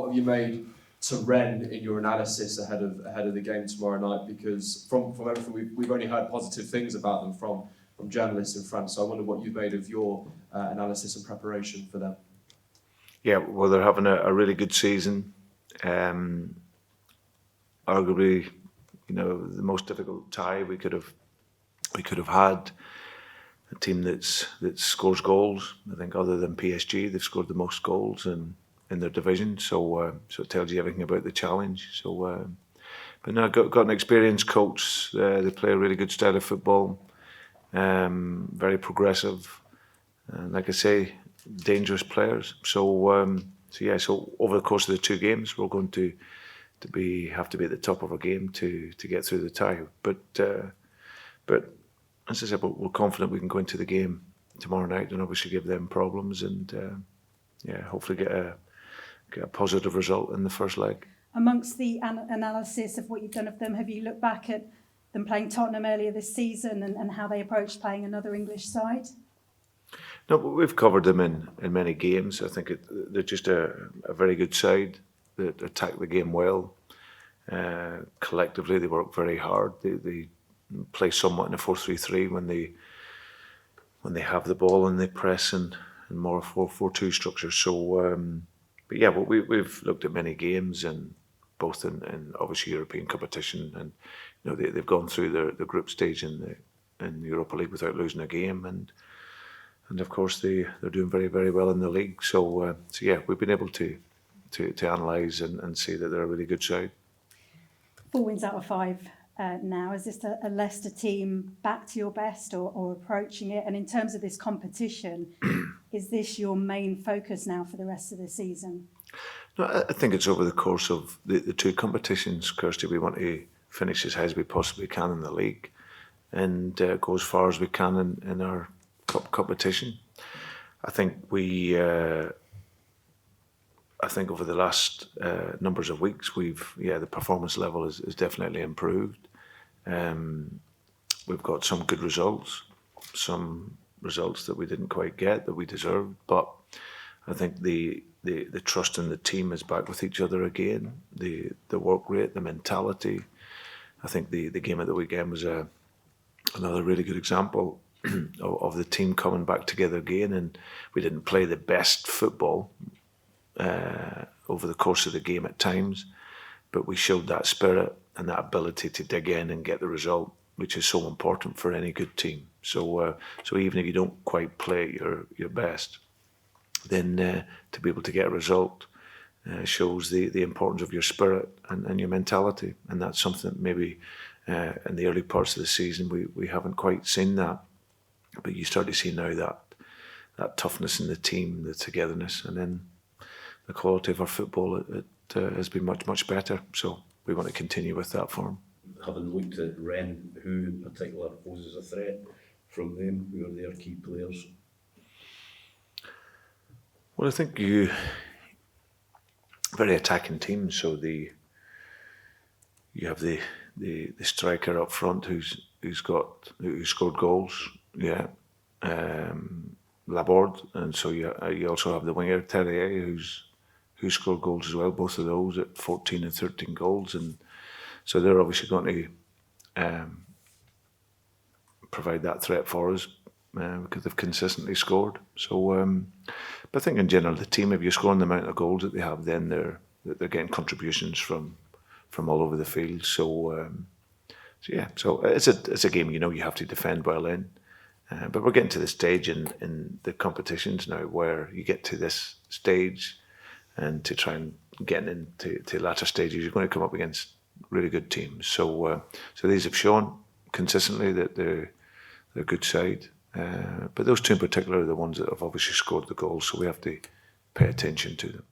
have you made to Rennes in your analysis ahead of the game tomorrow night? Because from everything we've only heard positive things about them from journalists in France. So I wonder what you've made of your analysis and preparation for them. Yeah, well, they're having a really good season. Arguably, the most difficult tie we could have had. A team that scores goals. I think other than PSG, they've scored the most goals in their division. So it tells you everything about the challenge. So, but no, got an experienced coach. They play a really good style of football. Very progressive. Like I say, dangerous players. So so over the course of the 2 games, we're going to have to be at the top of our game to get through the tie. But as I said, we're confident we can go into the game tomorrow night and obviously give them problems and hopefully get a positive result in the first leg. Amongst the analysis of what you've done of them, have you looked back at them playing Tottenham earlier this season and how they approached playing another English side? No, but we've covered them in many games. I think they're just a very good side that attack the game well. Collectively, they work very hard. They play somewhat in a 4-3-3 when they have the ball and they press and more 4-4-2 structure. So, but yeah, we've looked at many games and both in obviously European competition and they've gone through the group stage in the Europa League without losing a game and of course they're doing very, very well in the league. So yeah, we've been able to analyse and see that they're a really good side. 4 wins out of 5 now. Is this a Leicester team back to your best or approaching it? And in terms of this competition, is this your main focus now for the rest of the season? No, I think it's over the course of the 2 competitions, Kirsty. We want to finish as high as we possibly can in the league and go as far as we can in our cup competition. I think I think over the last numbers of weeks, the performance level is definitely improved. We've got some good results, some results that we didn't quite get that we deserved, but I think the trust in the team is back with each other again. The work rate, the mentality. I think the game at the weekend was another really good example of the team coming back together again. And we didn't play the best football over the course of the game at times, but we showed that spirit and that ability to dig in and get the result, which is so important for any good team. So even if you don't quite play your best, then to be able to get a result shows the importance of your spirit and your mentality, and that's something that maybe in the early parts of the season we haven't quite seen that, but you start to see now that toughness in the team, the togetherness, and then the quality of our football it has been much better. So we want to continue with that form. Having looked at Rennes, who in particular poses a threat from them? Who are their key players? Well, I think very attacking team. So you have the striker up front who scored goals. Yeah, Laborde, and so you also have the winger Terrier who scored goals as well. Both of those at 14 and 13 goals, and so they're obviously going to provide that threat for us because they've consistently scored. So, but I think in general the team, if you're scoring the amount of goals that they have, then they're getting contributions from all over the field. So yeah, so it's a game you have to defend well in. But we're getting to the stage in the competitions now where you get to this stage and to try and get into latter stages, you're going to come up against really good teams. So these have shown consistently that they're a good side. But those 2 in particular are the ones that have obviously scored the goals, so we have to pay attention to them.